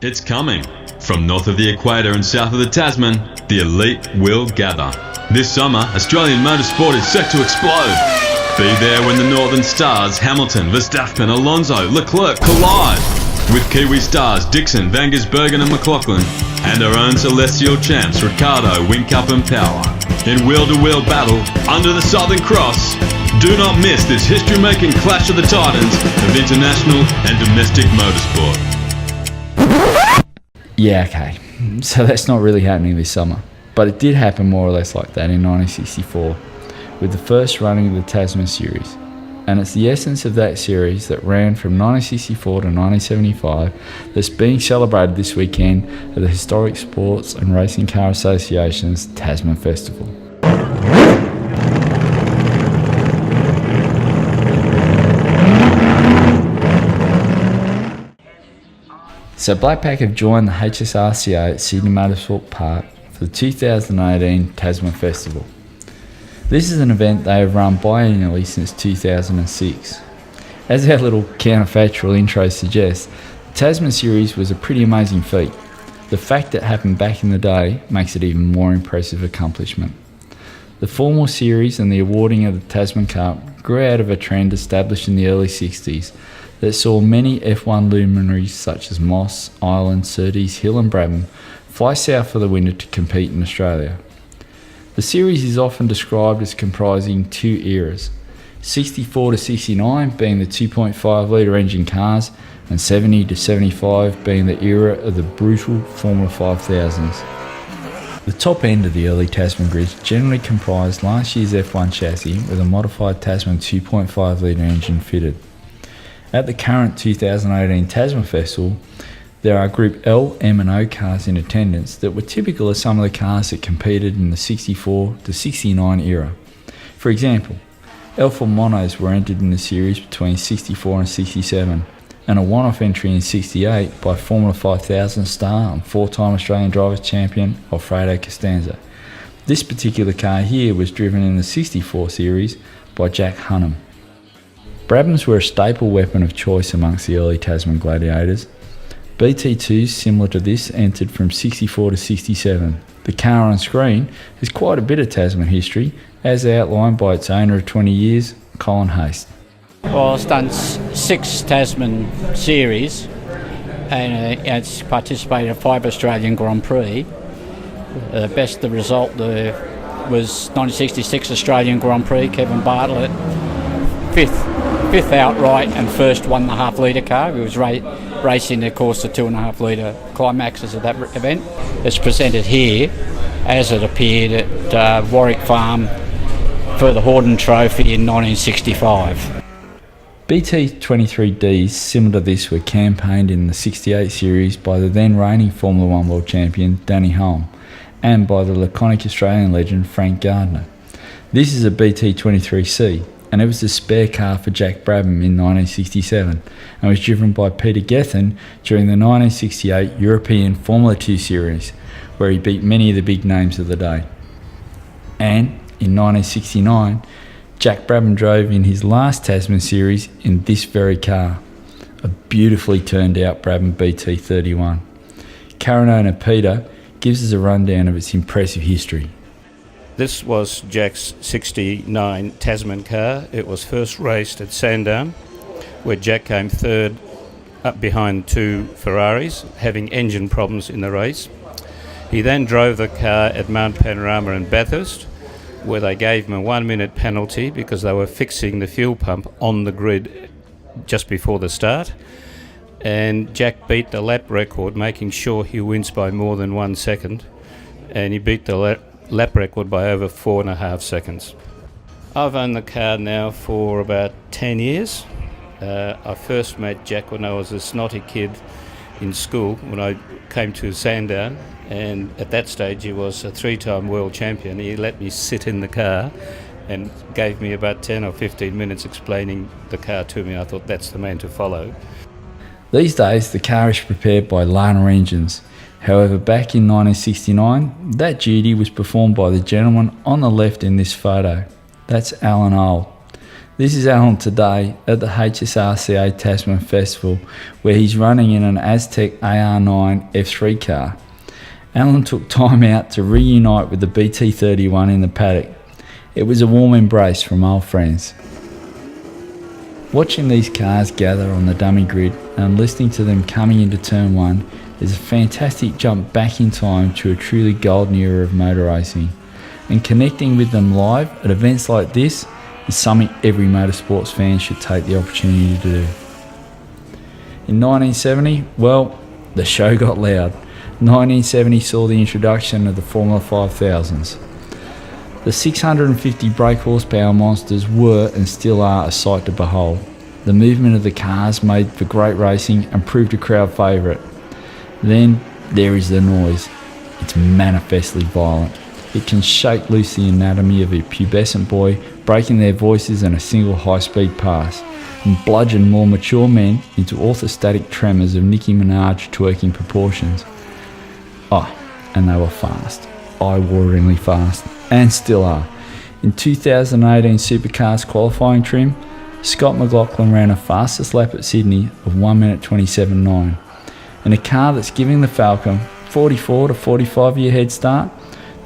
It's coming. From north of the equator and south of the Tasman, the elite will gather. This summer, Australian motorsport is set to explode. Be there when the Northern Stars, Hamilton, Verstappen, Alonso, Leclerc collide. With Kiwi stars Dixon, Van Gisbergen and McLaughlin, and our own celestial champs Ricciardo, Whincup and Power. In wheel-to-wheel battle, under the Southern Cross, do not miss this history-making clash of the titans of international and domestic motorsport. Yeah, okay. So that's not really happening this summer. But it did happen more or less like that in 1964, with the first running of the Tasman Series. And it's the essence of that series that ran from 1964 to 1975 that's being celebrated this weekend at the Historic Sports and Racing Car Association's Tasman Festival. So Blat have joined the HSRCA at Sydney Motorsports Park for the 2018 Tasman Festival. This is an event they have run biannually since 2006. As our little counterfactual intro suggests, the Tasman Series was a pretty amazing feat. The fact that it happened back in the day makes it even more impressive accomplishment. The formal series and the awarding of the Tasman Cup grew out of a trend established in the early 60s that saw many F1 luminaries such as Moss, Ireland, Surtees, Hill and Brabham fly south for the winter to compete in Australia. The series is often described as comprising two eras, 64 to 69 being the 2.5 litre engine cars and 70 to 75 being the era of the brutal Formula 5000s. The top end of the early Tasman grids generally comprised last year's F1 chassis with a modified Tasman 2.5 litre engine fitted. At the current 2018 Tasman Festival, there are Group L, M and O cars in attendance that were typical of some of the cars that competed in the 64 to 69 era. For example, Alfa Monos were entered in the series between 64 and 67, and a one-off entry in 68 by Formula 5000 star and four-time Australian Drivers' Champion Alfredo Costanza. This particular car here was driven in the 64 series by Jack Hunnam. Brabhams were a staple weapon of choice amongst the early Tasman gladiators. BT2s similar to this entered from 64 to 67. The car on screen has quite a bit of Tasman history, as outlined by its owner of 20 years, Colin Haste. Well, I've done 6 Tasman series and it's participated in 5 Australian Grand Prix. The result there was 1966 Australian Grand Prix, Kevin Bartlett, fifth outright and first 1.5 litre car. He was racing, of course, the 2.5 litre climaxes of that event. It's presented here as it appeared at Warwick Farm for the Horden Trophy in 1965. BT23Ds similar to this were campaigned in the 68 series by the then reigning Formula 1 World Champion Danny Hulme and by the laconic Australian legend Frank Gardner. This is a BT23C, and it was the spare car for Jack Brabham in 1967 and was driven by Peter Gethin during the 1968 European Formula 2 series, where he beat many of the big names of the day. And in 1969, Jack Brabham drove in his last Tasman series in this very car, a beautifully turned out Brabham BT31. Current owner Peter gives us a rundown of its impressive history. This was Jack's 69 Tasman car. It was first raced at Sandown, where Jack came third up behind 2 Ferraris, having engine problems in the race. He then drove the car at Mount Panorama and Bathurst, where they gave him a 1-minute penalty because they were fixing the fuel pump on the grid just before the start. And Jack beat the lap record, making sure he wins by more than 1 second, and he beat the lap record by over 4.5 seconds. I've owned the car now for about 10 years. I first met Jack when I was a snotty kid in school when I came to Sandown, and at that stage he was a 3-time world champion. He let me sit in the car and gave me about 10 or 15 minutes explaining the car to me. I thought that's the man to follow. These days the car is prepared by Lana Engines. However, back in 1969, that duty was performed by the gentleman on the left in this photo. That's Alan Old. This is Alan today at the HSRCA Tasman Festival, where he's running in an Aztec AR9 F3 car. Alan took time out to reunite with the BT31 in the paddock. It was a warm embrace from old friends. Watching these cars gather on the dummy grid and listening to them coming into turn 1 is a fantastic jump back in time to a truly golden era of motor racing. And connecting with them live at events like this is something every motorsports fan should take the opportunity to do. In 1970, well, the show got loud. 1970 saw the introduction of the Formula 5000s. The 650 brake horsepower monsters were and still are a sight to behold. The movement of the cars made for great racing and proved a crowd favourite. Then there is the noise. It's manifestly violent. It can shake loose the anatomy of a pubescent boy, breaking their voices in a single high-speed pass, and bludgeon more mature men into orthostatic tremors of Nicki Minaj twerking proportions. Oh, and they were fast. Eye-wateringly fast. And still are. In 2018 Supercars qualifying trim, Scott McLaughlin ran a fastest lap at Sydney of 1 minute 27.9. In a car that's giving the Falcon 44 to 45 year head start,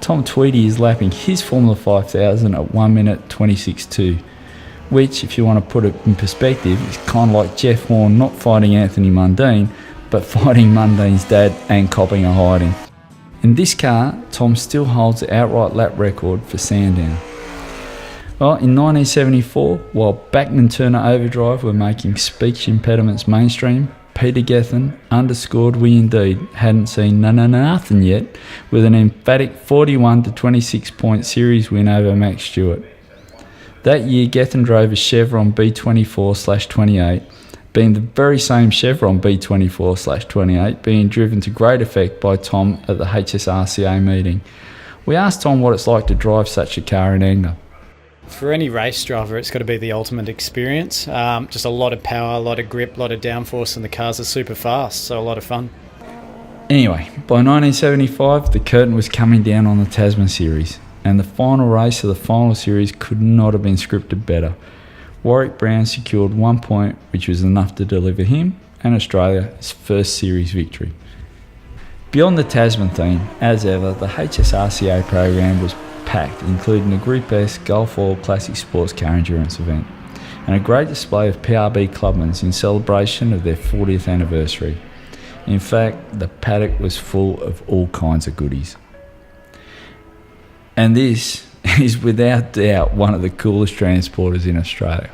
Tom Tweedy is lapping his Formula 5000 at 1 minute 26.2, which, if you want to put it in perspective, is kind of like Jeff Horn not fighting Anthony Mundine, but fighting Mundine's dad and copping a hiding. In this car, Tom still holds the outright lap record for Sandown. Well, in 1974, while Bachman Turner Overdrive were making speech impediments mainstream, Peter Gethin underscored we indeed hadn't seen nothing yet with an emphatic 41 to 26 point series win over Max Stewart. That year, Gethin drove a Chevron B24/28, being the very same Chevron B24/28 being driven to great effect by Tom at the HSRCA meeting. We asked Tom what it's like to drive such a car in anger. For any race driver, it's got to be the ultimate experience. Just a lot of power, a lot of grip, a lot of downforce, and the cars are super fast, so a lot of fun. Anyway, by 1975, the curtain was coming down on the Tasman Series, and the final race of the final series could not have been scripted better. Warwick Brown secured 1 point, which was enough to deliver him and Australia his first series victory. Beyond the Tasman theme, as ever, the HSRCA program was packed, including a Group S Gulf Oil Classic Sports Car Endurance event, and a great display of PRB clubmans in celebration of their 40th anniversary. In fact, the paddock was full of all kinds of goodies. And this is without doubt one of the coolest transporters in Australia.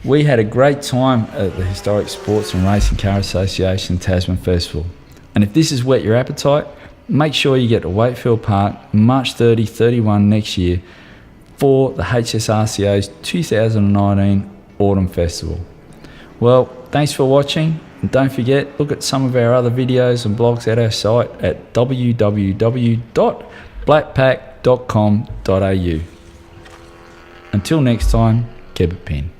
We had a great time at the Historic Sports and Racing Car Association Tasman Festival, and if this has whet your appetite, make sure you get to Wakefield Park March 30-31 next year for the HSRCA's 2019 Autumn Festival. Well, thanks for watching, and don't forget, look at some of our other videos and blogs at our site at www.blatpack.com.au. Until next time, keep it pen.